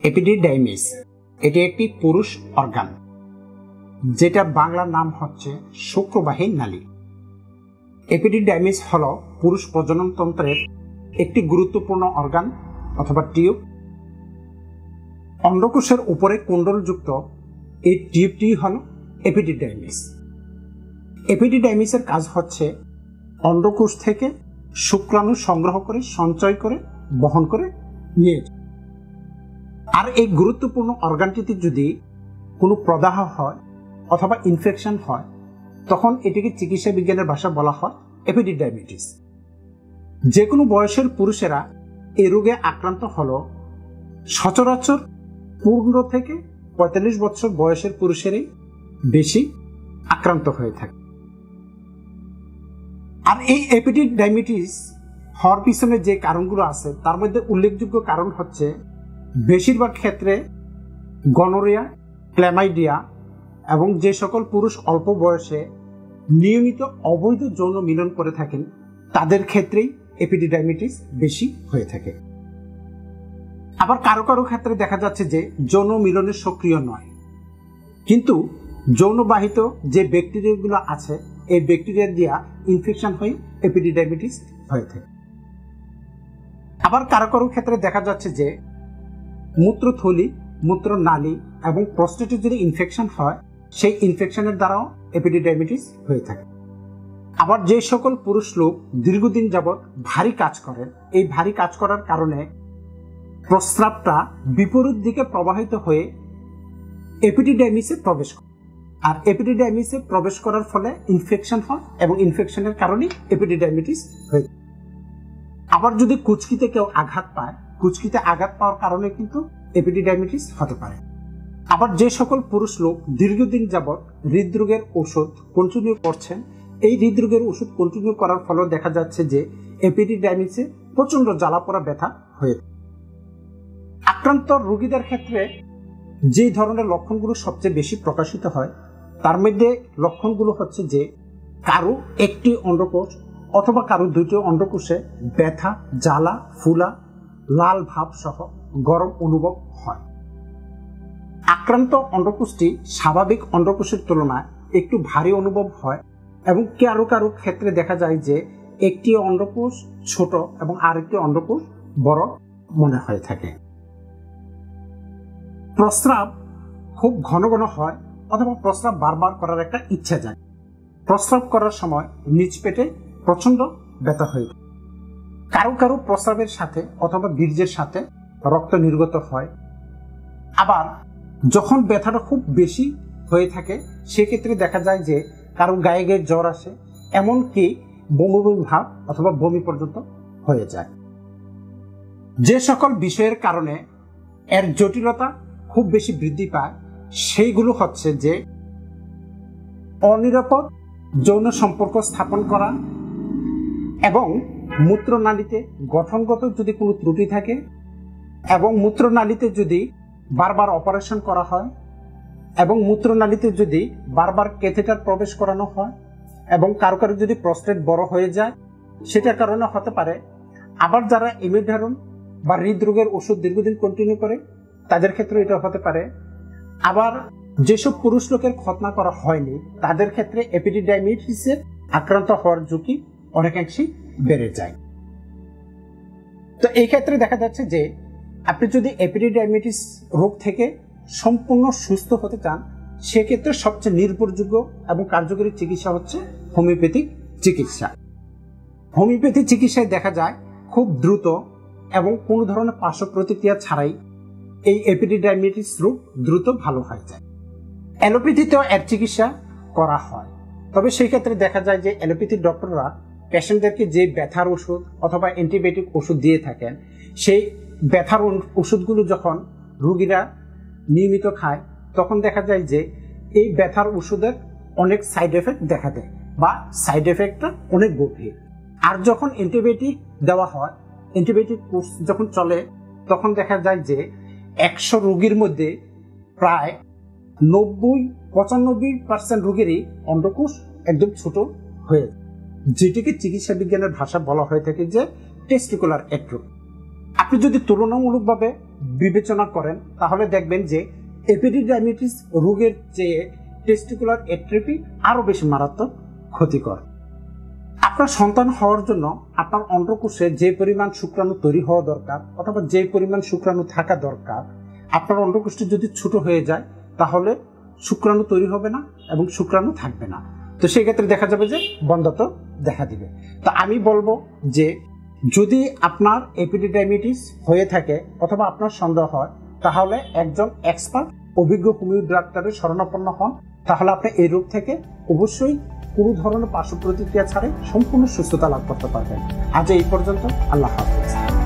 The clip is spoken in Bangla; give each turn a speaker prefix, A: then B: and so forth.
A: এপিডিডাইমিস এটি একটি পুরুষ অর্গান, যেটা বাংলা নাম হচ্ছে শুক্রবাহী নালী। এপিডিডাইমিস হল পুরুষ প্রজনন তন্ত্রের একটি গুরুত্বপূর্ণ অর্গান অথবা টিউব। অন্ডকোষের উপরে কুণ্ডলযুক্ত এই টিউবটি হল এপিডিডাইমিস। এপিডিডাইমিসের কাজ হচ্ছে অন্ডকোষ থেকে শুক্রাণু সংগ্রহ করে, সঞ্চয় করে, বহন করে নিয়ে যায়। আর এই গুরুত্বপূর্ণ অর্গানটিতে যদি কোনো প্রদাহ হয় অথবা ইনফেকশন হয়, তখন এটিকে চিকিৎসা বিজ্ঞানের ভাষায় বলা হয় এপিডিডাইমিটিস। যে কোনো বয়সের পুরুষেরা এই রোগে আক্রান্ত হল সচরাচর 15 থেকে 45 বছর বয়সের পুরুষেরই বেশি আক্রান্ত হয়ে থাকে। আর এই এপিডিডাইমিটিস হওয়ার পিছনে যে কারণগুলো আছে তার মধ্যে উল্লেখযোগ্য কারণ হচ্ছে বেশিরভাগ ক্ষেত্রে গনোরিয়া, ক্ল্যামাইডিয়া এবং যে সকল পুরুষ অল্প বয়সে নিয়মিত অবৈধ যৌন মিলন করে থাকেন তাদের ক্ষেত্রেই এপিডিডাইমিটিস বেশি হয়ে থাকে। আবার কারো কারো ক্ষেত্রে দেখা যাচ্ছে যে যৌন মিলনে সক্রিয় নয়, কিন্তু যৌনবাহিত যে ব্যাকটেরিয়াগুলো আছে এই ব্যাকটেরিয়া দিয়া ইনফেকশন হয়ে এপিডিডাইমিটিস হয়ে থাকে। আবার কারো কারো ক্ষেত্রে দেখা যাচ্ছে যে মূত্রথলি, মূত্রনালী এবং প্রস্টেটে যদি ইনফেকশন হয় সেই ইনফেকশনের দ্বারাও এপিডিডাইমিটিস হয়ে থাকে। আবার যে সকল পুরুষ লোক দীর্ঘদিন যাবৎ ভারী কাজ করেন, এই ভারী কাজ করার কারণে প্রস্রাবটা বিপরীত দিকে প্রবাহিত হয়ে এপিডিডাইমিসে প্রবেশ করে, আর এপিডিডাইমিসে প্রবেশ করার ফলে ইনফেকশন হয় এবং ইনফেকশনের কারণে এপিডিডাইমিটিস হয়ে যায়। আবার যদি কুচকিতে কেউ আঘাত পায়, কুচকিতে আঘাত পাওয়ার কারণে কিন্তু এপিডিডাইমিটিস হতে পারে। আবার যে সকল পুরুষ লোক দীর্ঘদিন যাবৎ হৃদরোগের ওষুধ কন্টিনিউ করছেন, এই হৃদরোগের ওষুধ কন্টিনিউ করার ফলে দেখা যাচ্ছে যে এপিডিডাইমিসে প্রচন্ড জ্বালাপোড়া ব্যথা হয়ে থাকে। আক্রান্ত রোগীদের ক্ষেত্রে যে ধরনের লক্ষণগুলো সবচেয়ে বেশি প্রকাশিত হয় তার মধ্যে লক্ষণগুলো হচ্ছে যে কারো একটি অন্ডকোষ অথবা কারো দুইটি অন্ডকোষে ব্যথা, জ্বালা, ফুলা, লাল ভাব সহ গরম অনুভব হয়। আক্রান্ত অন্ডকোষটি স্বাভাবিক অন্ডকোষের তুলনায় একটু ভারী অনুভব হয় এবং কারো কারো ক্ষেত্রে দেখা যায় যে একটি অন্ডকোষ ছোট এবং আরেকটি অন্ডকোষ বড় মনে হয়ে থাকে। প্রস্রাব খুব ঘন ঘন হয় অথবা প্রস্রাব বারবার করার একটা ইচ্ছা যায়। প্রস্রাব করার সময় নিচ পেটে প্রচন্ড ব্যথা হয়ে যায়। কারো কারো প্রস্রাবের সাথে অথবা বীর্যের সাথে রক্ত নির্গত হয়। আবার যখন ব্যথাটা খুব বেশি হয়ে থাকে সেক্ষেত্রে দেখা যায় যে কারো গায়ে গায়ে জ্বর আসে, এমনকি বমি বমি ভাব অথবা বমি পর্যন্ত হয়ে যায়। যে সকল বিষয়ের কারণে এর জটিলতা খুব বেশি বৃদ্ধি পায় সেইগুলো হচ্ছে যে অনিরাপদ যৌন সম্পর্ক স্থাপন করা এবং মূত্রনালীতে গঠনগত যদি কোনো ত্রুটি থাকে এবং মূত্রনালীতে যদি বারবার অপারেশন করা হয় এবং মূত্রনালীতে যদি বারবার ক্যাথেটার প্রবেশ করানো হয় এবং কারো কারো যদি প্রস্টেট বড় হয়ে যায় সেটার কারণে হতে পারে। আবার যারা এমিডারন বা হৃদরোগের ওষুধ দীর্ঘদিন কন্টিনিউ করে তাদের ক্ষেত্রে এটা হতে পারে। আবার যেসব পুরুষ লোকের খতনা করা হয়নি তাদের ক্ষেত্রে এপিডিডাইমিটিসের আক্রান্ত হওয়ার ঝুঁকি অনেকাংশেই বেড়ে যায়। তো এই ক্ষেত্রে দেখা যাচ্ছে যে আপনি যদি এপিডিডাইমিটিস রোগ থেকে সম্পূর্ণ সুস্থ হতে চান সেক্ষেত্রে সবচেয়ে নির্ভরযোগ্য এবং কার্যকরী চিকিৎসা হচ্ছে হোমিওপ্যাথিক চিকিৎসা। হোমিওপ্যাথি চিকিৎসায় দেখা যায় খুব দ্রুত এবং কোনো ধরনের পার্শ্ব প্রতিক্রিয়া ছাড়াই এই এপিডিডাইমিটিস রোগ দ্রুত ভালো হয়ে যায়। অ্যালোপ্যাথিতেও এর চিকিৎসা করা হয়, তবে সেই ক্ষেত্রে দেখা যায় যে অ্যালোপ্যাথিক ডক্টররা পেশেন্টদেরকে যে ব্যথার ওষুধ অথবা অ্যান্টিবায়োটিক ওষুধ দিয়ে থাকেন সেই ব্যথার ওষুধগুলো যখন রোগীরা নিয়মিত খায় তখন দেখা যায় যে এই ব্যথার ওষুধের অনেক সাইড এফেক্ট দেখা দেয় বা সাইড এফেক্টটা অনেক গভীর। আর যখন অ্যান্টিবায়োটিক দেওয়া হয়, অ্যান্টিবায়োটিক কোর্স যখন চলে তখন দেখা যায় যে 100 রোগীর মধ্যে প্রায় 90-95% রোগীরই অন্ডকোষ একদম ছোট হয়ে যায়, যেটিকে চিকিৎসা বিজ্ঞানের ভাষা বলা হয়ে থাকে যে টেস্টিকুলার অ্যাট্রফি। আপনি যদি তুলনামূলকভাবে বিবেচনা করেন তাহলে দেখবেন যে এপিডিডাইমিটিস রোগের চেয়ে টেস্টিকুলার অ্যাট্রফি আরো বেশি মারাত্মক ক্ষতিকর। আপনার সন্তান হওয়ার জন্য আপনার অন্ডকোষে যে পরিমাণ শুক্রাণু তৈরি হওয়া দরকার অথবা যে পরিমাণ শুক্রাণু থাকা দরকার, আপনার অন্ডকোষটি যদি ছোট হয়ে যায় তাহলে শুক্রাণু তৈরি হবে না এবং শুক্রাণু থাকবে না। তো সেই ক্ষেত্রে দেখা যাবে যে বন্ধ্যাত্ব দেখা দিবে। তো আমি বলবো যে যদি আপনার এপিডিডাইমিটিস হয়ে থাকে অথবা আপনার সন্দেহ হয় তাহলে একজন এক্সপার্ট অভিজ্ঞ হোমিও ডাক্তারের শরণাপন্ন হন, তাহলে আপনি এই রোগ থেকে অবশ্যই কোনো ধরনের পার্শ্ব প্রতিক্রিয়া ছাড়াই সম্পূর্ণ সুস্থতা লাভ করতে পারবেন। আজ এই পর্যন্ত, আল্লাহ হাফেজ।